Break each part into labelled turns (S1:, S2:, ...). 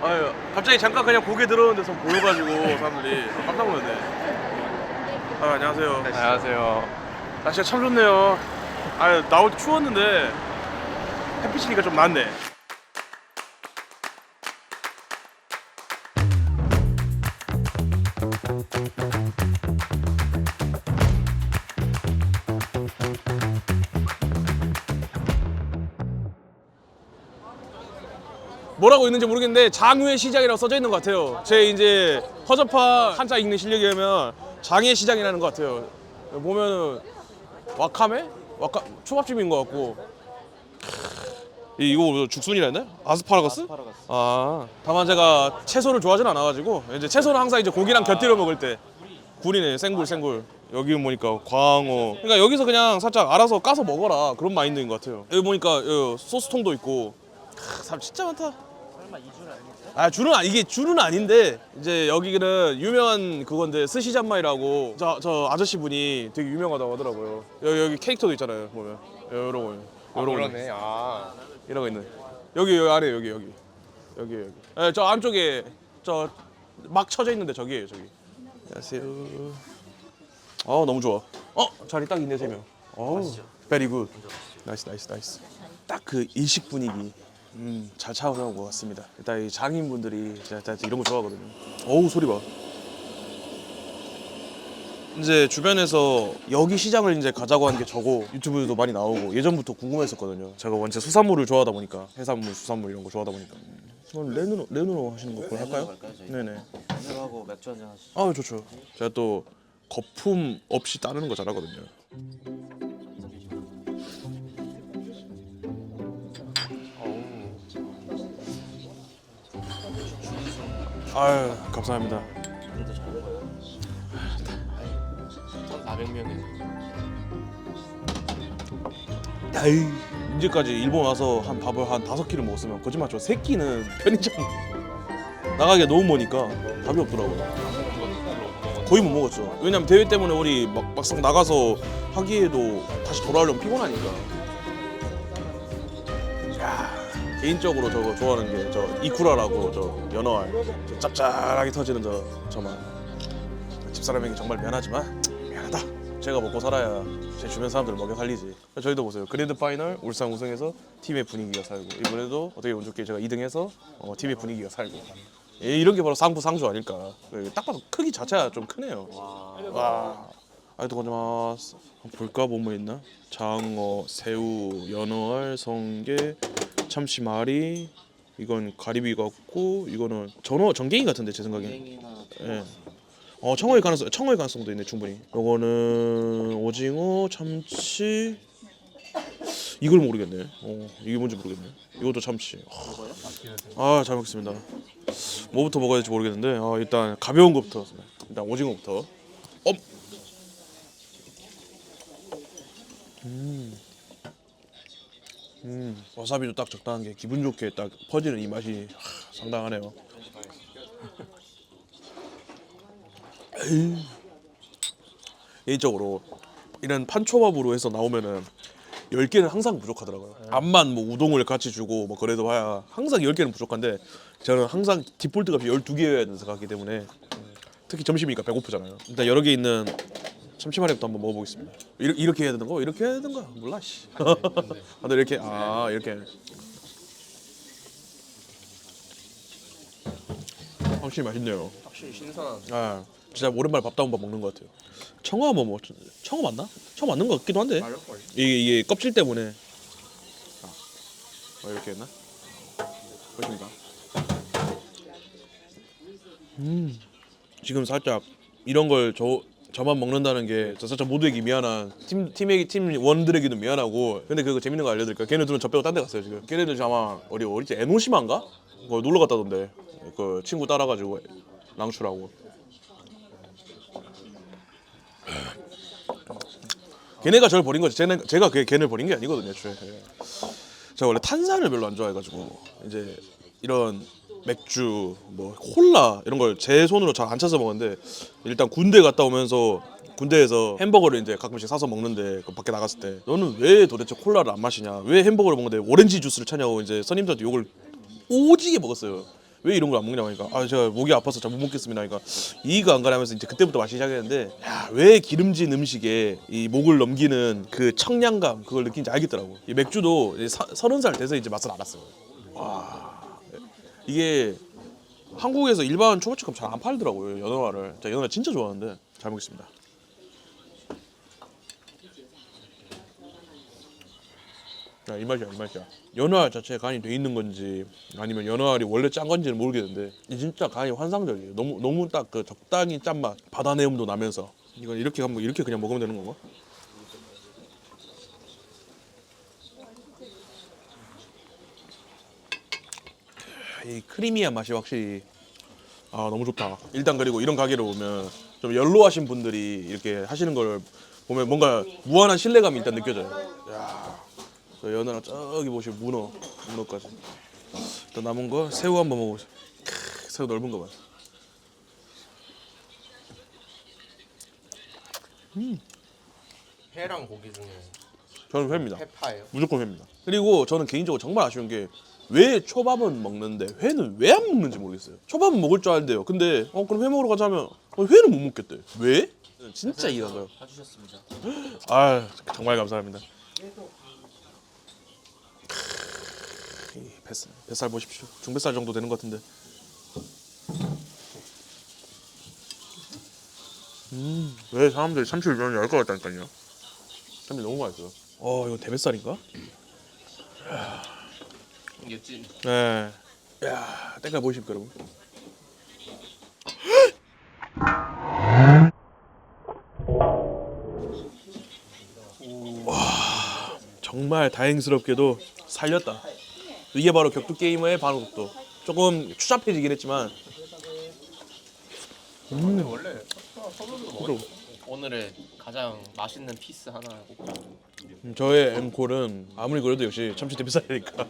S1: 아유, 갑자기 잠깐 그냥 고개 들어오는 데서 보여가지고 사람들이 깜짝 놀랐네. 아, 안녕하세요.
S2: 안녕하세요.
S1: 날씨가 참 좋네요. 아, 나올 때 추웠는데 햇빛이니까 좀 낫네. 뭐라고 있는지 모르겠는데 장외 시장이라고 써져 있는 것 같아요. 제 이제 허접한 한자 읽는 실력에 의하면 장외 시장이라는 것 같아요. 보면은 와카메? 초밥집인 것 같고. 이거 죽순이라 했나요? 아스파라거스? 아, 다만 제가 채소를 좋아하진 않아가지고 이제 채소는 항상 이제 고기랑 곁들여 먹을 때 굴이네. 생굴. 여기 보니까 광어. 그러니까 여기서 그냥 살짝 알아서 까서 먹어라 그런 마인드인 것 같아요. 여기 보니까 여기 소스통도 있고. 사람 진짜 많다.
S3: 설마 이 줄 아니겠죠?
S1: 아, 이게 줄은 아닌데 이제 여기는 유명한 그건데 스시잔마이라고 저 아저씨 분이 되게 유명하다고 하더라고요. 여기 캐릭터도 있잖아요. 보면 요런 거
S2: 그러네. 아.
S1: 이런 거 있는 여기 아래 여기 네, 저 안쪽에 저 막 쳐져 있는데 저기예요. 저기. 안녕하세요. 너무 좋아. 자리 딱 있네 3명. 베리 굿. 나이스. 딱 그 일식 분위기. 잘 차오는 것 같습니다. 일단 이 장인분들이 진짜 이런 거 좋아하거든요. 어우, 소리 봐. 이제 주변에서 여기 시장을 이제 가자고 한 게 저고 유튜브에도 많이 나오고 예전부터 궁금했었거든요. 제가 원체 수산물을 좋아하다 보니까 해산물, 수산물 이런 거 좋아하다 보니까. 그럼 레누로 하시는 거 그걸 할까요?
S3: 갈까요, 저희?
S1: 네네.
S3: 메뉴하고 맥주 한잔 하시죠.
S1: 아, 좋죠. 제가 또 거품 없이 따르는 거 잘하거든요. 아유, 감사합니다.
S3: 그래도 잘 먹어요.
S2: 1,400명이.
S1: 아이, 이제까지 일본 와서 한 밥을 한 5끼를 먹었으면 거짓말 쳐 3끼는 편의점 나가기가 너무 머니까 답이 없더라고요. 거의 못 먹었죠. 왜냐면 대회 때문에 우리 막상 나가서 하기에도 다시 돌아오려면 피곤하니까. 야, 개인적으로 저거 좋아하는 게 저 이쿠라라고 저 연어알 저 짭짤하게 터지는 저만. 집사람에게 정말 미안하지만 미안하다. 제가 먹고 살아야 제 주변 사람들을 먹여 살리지. 저희도 보세요. 그랜드 파이널 울산 우승해서 팀의 분위기가 살고 이번에도 어떻게 운 좋게 제가 2등해서 팀의 분위기가 살고 이런 게 바로 상부상조 아닐까. 딱 봐도 크기 자체가 좀 크네요. 와. 아이도 고자마스. 볼까 뭐 있나? 장어, 새우, 연어알, 성게, 참치마리. 이건 가리비 같고 이거는 전갱이 같은데 제 생각엔.
S3: 비행이나
S1: 예. 청어의 가능성도 있네 충분히. 요거는 오징어, 참치. 이걸 모르겠네. 이게 뭔지 모르겠네. 이것도 참치. 잘 먹겠습니다. 뭐부터 먹어야 될지 모르겠는데 일단 가벼운 거부터. 일단 오징어부터. 와사비도 딱 적당한 게 기분 좋게 딱 퍼지는 이 맛이 상당하네요. 개인적으로 이런 판초밥으로 해서 나오면은 10개는 항상 부족하더라고요. 앞만 뭐 우동을 같이 주고 뭐 그래도 봐야 항상 10개는 부족한데 저는 항상 디폴트 값이 12개여야 된다고 생각하기 때문에 특히 점심이니까 배고프잖아요. 일단 여러 개 있는 참치마리부터 한번 먹어보겠습니다. 이렇게 해야 되는 거? 이렇게 해야 되는 거야? 몰라 씨. 근데 이렇게 이렇게 확실히 맛있네요.
S2: 확실히 신선한.
S1: 진짜 오랜만에 밥다운밥 먹는 것 같아요. 청어 청어 맞나? 청어 맞는 것 같기도 한데 이게 껍질 때문에 이렇게 했나? 보십니까? 지금 살짝 이런 걸 저만 먹는다는 게 저 살짝 모두에게 미안한 팀원들에게도 미안하고. 근데 그거 재밌는 거 알려드릴까요? 걔네들은 저 빼고 딴 데 갔어요 지금. 걔네들 아마 어디지? 에노시마인가? 거기 놀러 갔다던데. 그 친구 따라가지고 랑추라고. 걔네가 저를 버린 거지. 제가 걔네를 버린 게 아니거든요. 애초에. 제가 원래 탄산을 별로 안 좋아해가지고 이제 이런 맥주, 뭐 콜라 이런 걸 제 손으로 잘 안 찾아 먹었는데 일단 군대 갔다 오면서 군대에서 햄버거를 이제 가끔씩 사서 먹는데 그 밖에 나갔을 때 너는 왜 도대체 콜라를 안 마시냐? 왜 햄버거를 먹는데 오렌지 주스를 찾냐고 이제 선임들한테 욕을 오지게 먹었어요. 왜 이런 걸 안 먹냐고 하니까 아 제가 목이 아파서 잘 못 먹겠습니다 하니까 이해가 안 가면서 이제 그때부터 마시기 시작했는데 야, 왜 기름진 음식에 이 목을 넘기는 그 청량감 그걸 느낀지 알겠더라고. 이 맥주도 30살 돼서 이제 맛을 알았어요. 와 이게 한국에서 일반 초밥집감 잘 안 팔더라고요 연어를. 제가 연어 진짜 좋아하는데 잘 먹겠습니다. 야, 이 맛이야 이 맛이야. 연어알 자체에 간이 돼 있는 건지 아니면 연어알이 원래 짠 건지는 모르겠는데 이 진짜 간이 환상적이에요. 너무 딱 그 적당히 짠맛 바다 내음도 나면서 이건 이렇게 한번 이렇게 그냥 먹으면 되는 건가? 이 크리미한 맛이 확실히 아 너무 좋다. 일단 그리고 이런 가게를 오면 좀 연로하신 분들이 이렇게 하시는 걸 보면 뭔가 무한한 신뢰감이 일단 느껴져요. 야, 저 연어랑 저기 보시면 문어까지. 또 남은 거 새우 한번 먹어보세요. 새우 넓은 거 봐.
S2: 회랑 고기 중에
S1: 저는 회입니다.
S2: 회파예요.
S1: 무조건 회입니다. 그리고 저는 개인적으로 정말 아쉬운 게 왜 초밥은 먹는데 회는 왜 안 먹는지 모르겠어요. 초밥은 먹을 줄 알는데요. 근데 그럼 회 먹으러 가자면 회는 못 먹겠대. 왜? 진짜 이해가 안 가요.
S3: 사주셨습니다.
S1: 아 정말 감사합니다. 이 뱃살 보십시오. 중뱃살 정도 되는 것 같은데. 왜 사람들이 참치를 좋아하는지 알 것 같다니까요. 참치 너무 맛있어요. 이거 대뱃살인가?
S2: 이게 찐.
S1: 네. 야, 때깔 보이십니까 여러분? 와, 정말 다행스럽게도 살렸다. 이게 바로 격투 게이머의 반응속도. 조금 추잡해지긴 했지만.
S2: 원래
S1: 그럼.
S2: 오늘의 가장 맛있는 피스 하나 꼭
S1: 저의 앵콜은 아무리 그래도 역시 참치 대뱃살이니까.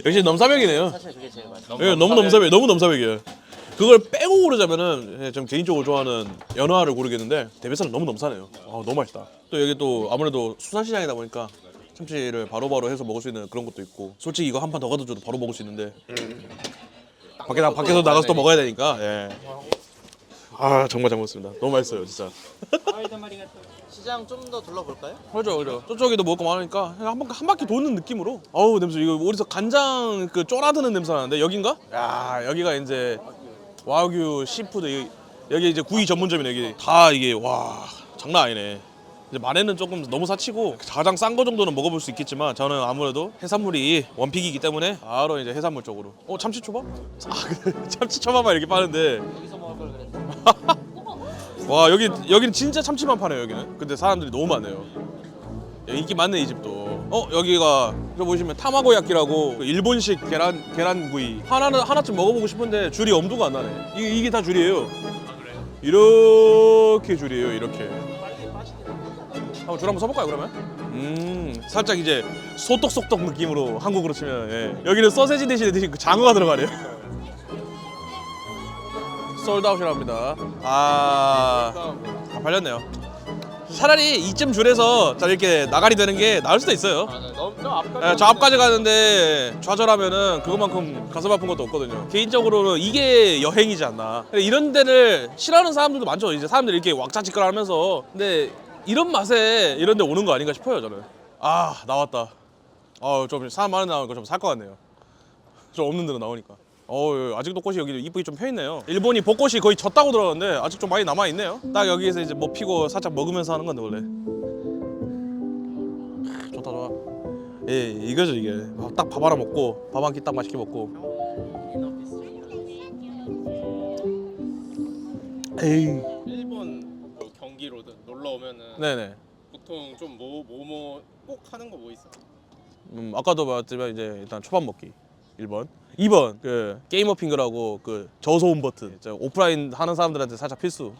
S1: 역시 넘사벽이네요.
S3: 사실 그게 제일 맛있어.
S1: 예, 너무 넘사벽, 너무 넘사벽이에요. 그걸 빼고 고르자면은 예, 좀 개인적으로 좋아하는 연어알을 고르겠는데 대뱃살은 너무 넘사네요. 너무 맛있다. 또 여기 또 아무래도 수산시장이다 보니까 참치를 바로바로 해서 먹을 수 있는 그런 것도 있고. 솔직히 이거 한 판 더 가져줘도 바로 먹을 수 있는데 밖에서 나가서 또 먹어야 되니까. 예. 아 정말 잘 먹었습니다. 너무 맛있어요 진짜.
S3: 시장 좀 더 둘러볼까요?
S1: 그죠. 저쪽에도 먹을 거 많으니까 그냥 한 바퀴 도는 느낌으로. 어우 냄새 이거 어디서 간장 그 쫄아드는 냄새 나는데 여긴가? 야 여기가 이제 와규 시푸드 여기 이제 구이 전문점이네. 여기 다 이게 와 장난 아니네. 이제 만에는 조금 너무 사치고 가장 싼 거 정도는 먹어볼 수 있겠지만 저는 아무래도 해산물이 원픽이기 때문에 바로 이제 해산물 쪽으로. 참치초밥? 참치초밥만 이렇게 파는데
S3: 여기서 먹을 걸 그랬는데.
S1: 와 여기는 진짜 참치만 파네요 여기는. 근데 사람들이 너무 많네요. 인기 많네 이 집도. 여기가 저 보시면 타마고야끼라고 그 일본식 계란구이 하나쯤 먹어보고 싶은데 줄이 엄두가 안 나네. 이게 다 줄이에요.
S2: 아 그래요?
S1: 이렇게 줄이에요 이렇게. 한번 줄 한번 써볼까요 그러면? 살짝 이제 소떡소떡 느낌으로 한국으로 치면 예. 여기는 소세지 대신에 그 장어가 들어가네요. 솔드아웃이랍니다. 다 팔렸네요. 차라리 이쯤 줄에서 이렇게 나가리 되는 게 나을 수도 있어요.
S2: 맞아. 너무 앞까지.
S1: 예, 저 앞까지 가는데 좌절하면은 그것만큼 가슴 아픈 것도 없거든요. 개인적으로는 이게 여행이지 않나. 이런 데를 싫어하는 사람들도 많죠. 이제 사람들이 이렇게 왁자지껄하면서. 근데 이런 맛에 이런 데 오는 거 아닌가 싶어요 저는. 나왔다. 좀 사람 많은 데 나오니까 좀 살 것 같네요. 좀 없는 데로 나오니까. 아직도 꽃이 여기 이쁘게 좀 펴있네요. 일본이 벚꽃이 거의 졌다고 들었는데 아직 좀 많이 남아있네요. 딱 여기에서 이제 뭐 피고 살짝 먹으면서 하는 건데 원래. 좋다 좋아. 예, 이거죠 이게. 딱 밥 하나 먹고 밥 한 끼 딱 맛있게 먹고. 에이.
S2: 일본 뭐 경기로든 놀러 오면은
S1: 네네.
S2: 보통 좀 꼭 하는 거 뭐 있어?
S1: 아까도 말했지만 이제 일단 초밥 먹기 1번. 2번 그 게임 어핑크라고 그 저소음 버튼. 오프라인 하는 사람들한테 살짝 필수.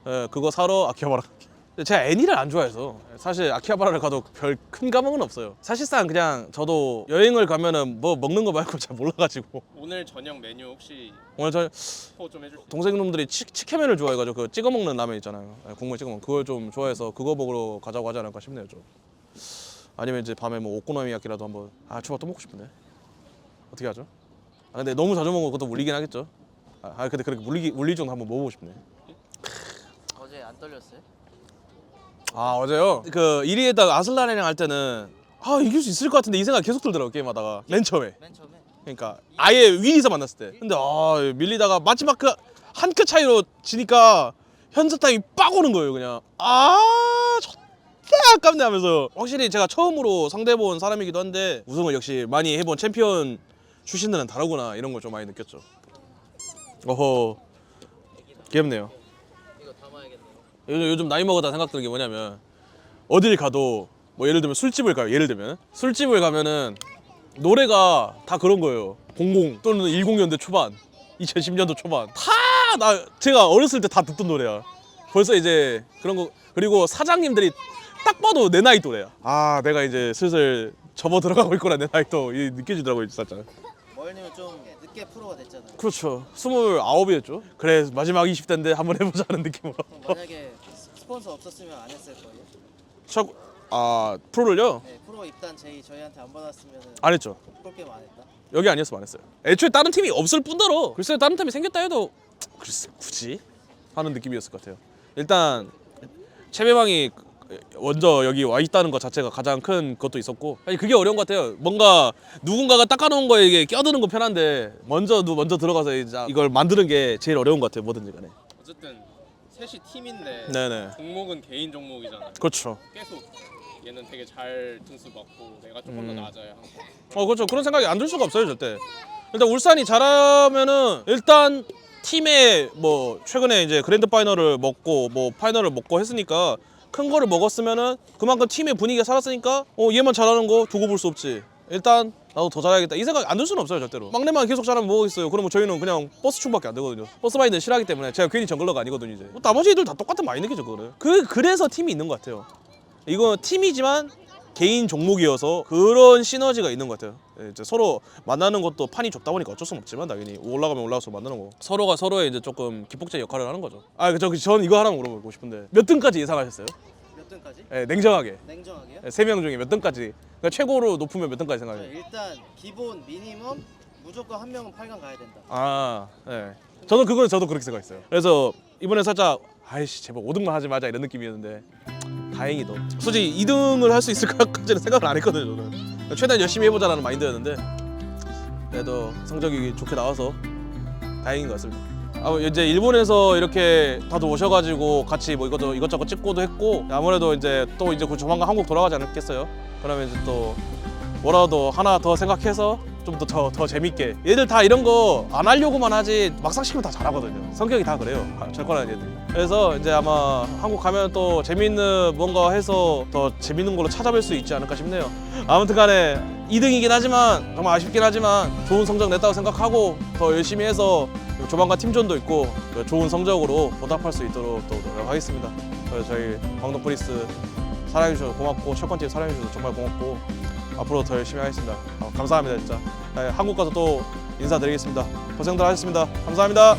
S1: 예, 그거 사러 아키하바라 갈게. 제가 애니를 안 좋아해서 사실 아키하바라를 가도 별 큰 감흥은 없어요. 사실상 그냥 저도 여행을 가면은 뭐 먹는 거 말고 잘 몰라가지고.
S2: 오늘 저녁 메뉴 혹시
S1: 오늘 저
S2: 스포 좀 해줄 수 있어?
S1: 동생놈들이 치케면을 좋아해가지고 그 찍어 먹는 라면 있잖아요. 국물 찍어 먹는 그걸 좀 좋아해서 그거 먹으러 가자고 하지 않을까 싶네요 좀. 아니면 이제 밤에 뭐 오코노미야끼라도 한번. 초밥 또 먹고 싶은데 어떻게 하죠? 근데 너무 자주 먹으면 그것도 물리긴 하겠죠. 근데 그렇게 물릴 정도 한번 먹어보고 싶네.
S3: 어제 안 떨렸어요?
S1: 아 어제요? 그 1위에다가 아슬란이랑 할 때는 이길 수 있을 것 같은데 이 생각 계속 들더라고 게임하다가 맨 처음에. 그러니까 아예 위에서 만났을 때. 근데 밀리다가 마지막 그 한 끗 차이로 지니까 현석 타임이 빡 오는 거예요 그냥. 존나 아깝네 하면서. 확실히 제가 처음으로 상대해본 사람이기도 한데 우승을 역시 많이 해본 챔피언 출신들은 다르구나 이런 걸 좀 많이 느꼈죠. 어허 귀엽네요.
S3: 이거 담아야겠네요.
S1: 요즘 나이 먹었다 생각 드는 게 뭐냐면 어딜 가도 뭐 예를 들면 술집을 가요. 예를 들면 술집을 가면은 노래가 다 그런 거예요. 00 또는 10년대 초반, 2010년도 초반 제가 어렸을 때 다 듣던 노래야. 벌써 이제 그런 거. 그리고 사장님들이 딱 봐도 내 나이 또래야. 내가 이제 슬슬 접어 들어가고 있구나 내 나이도 느껴지더라고요 살짝.
S3: 머일님은 좀 늦게 프로가 됐잖아요.
S1: 그렇죠. 29이었죠. 그래 마지막 20대인데 한번 해보자는 느낌으로.
S3: 그럼 만약에 스폰서 없었으면 안 했을 거예요?
S1: 프로를요?
S3: 네, 프로 입단 제의 저희한테 안 받았으면
S1: 안 했죠.
S3: 프로게임 안 했다.
S1: 여기 아니었으면 안 했어요. 애초에 다른 팀이 없을 뿐더러 글쎄요 다른 팀이 생겼다 해도 글쎄 굳이 하는 느낌이었을 것 같아요. 일단 채배망이 먼저 여기 와 있다는 것 자체가 가장 큰 것도 있었고 그게 어려운 것 같아요. 뭔가 누군가가 닦아놓은 거에 이게 껴드는 건 편한데 먼저 들어가서 이제 이걸 만드는 게 제일 어려운 것 같아요. 뭐든지 간에.
S2: 어쨌든 셋이 팀인데
S1: 네네.
S2: 종목은 개인 종목이잖아요.
S1: 그렇죠.
S2: 계속 얘는 되게 잘 등수 받고 내가 조금 더 낮아야 항상.
S1: 그렇죠. 그런 생각이 안 들 수가 없어요 절대. 일단 울산이 잘하면은 일단 팀에 뭐 최근에 이제 그랜드 파이널을 먹고 뭐 파이널을 먹고 했으니까 큰 거를 먹었으면은 그만큼 팀의 분위기가 살았으니까 얘만 잘하는 거 두고 볼 수 없지. 일단 나도 더 잘해야겠다 이 생각 안 들 수는 없어요 절대로. 막내만 계속 잘하면 뭐겠어요. 그러면 저희는 그냥 버스 충밖에 안 되거든요. 버스 마인드 싫어하기 때문에 제가 괜히 정글러가 아니거든요 이제. 나머지 애들 다 똑같은 마인드겠죠 그거는. 그래서 팀이 있는 것 같아요. 이거 팀이지만 개인 종목이어서 그런 시너지가 있는 것 같아요. 이제 서로 만나는 것도 판이 좁다 보니까 어쩔 수는 없지만 당연히 올라가면 올라가서 만나는 거. 서로가 서로의 이제 조금 기폭제 역할을 하는 거죠. 전 이거 하나 물어보고 싶은데 몇 등까지 예상하셨어요?
S3: 몇 등까지?
S1: 네, 냉정하게.
S3: 냉정하게요?
S1: 3명 중에 몇 등까지? 그러니까 최고로 높으면 몇 등까지
S3: 저
S1: 생각해요?
S3: 일단 기본 미니멈 무조건 한 명은 8강 가야 된다.
S1: 네. 저도 그렇게 생각했어요. 그래서 이번에 살짝 제발 5등만 하지 마자 이런 느낌이었는데 다행히도 솔직히 2등을 할 수 있을 것까지는 생각을 안 했거든요. 저는 최대한 열심히 해보자라는 마인드였는데 그래도 성적이 좋게 나와서 다행인 것 같습니다. 이제 일본에서 이렇게 다들 오셔가지고 같이 뭐 이것저것 찍고도 했고 아무래도 이제 조만간 한국 돌아가지 않겠어요? 그러면 이제 또 뭐라도 하나 더 생각해서 좀 더 재밌게. 얘들 다 이런 거 안 하려고만 하지 막상 시키면 다 잘하거든요. 성격이 다 그래요. 철권한 얘들이. 그래서 이제 아마 한국 가면 또 재밌는 뭔가 해서 더 재밌는 걸로 찾아뵐 수 있지 않을까 싶네요. 아무튼 간에 2등이긴 하지만 정말 아쉽긴 하지만 좋은 성적 냈다고 생각하고 더 열심히 해서 조만간 팀전도 있고 좋은 성적으로 보답할 수 있도록 또 노력하겠습니다. 그래서 저희 광동 프리스 사랑해주셔서 고맙고 철권팀 사랑해주셔서 정말 고맙고 앞으로 더 열심히 하겠습니다. 감사합니다 진짜. 한국 가서 또 인사드리겠습니다. 고생들 하셨습니다. 감사합니다.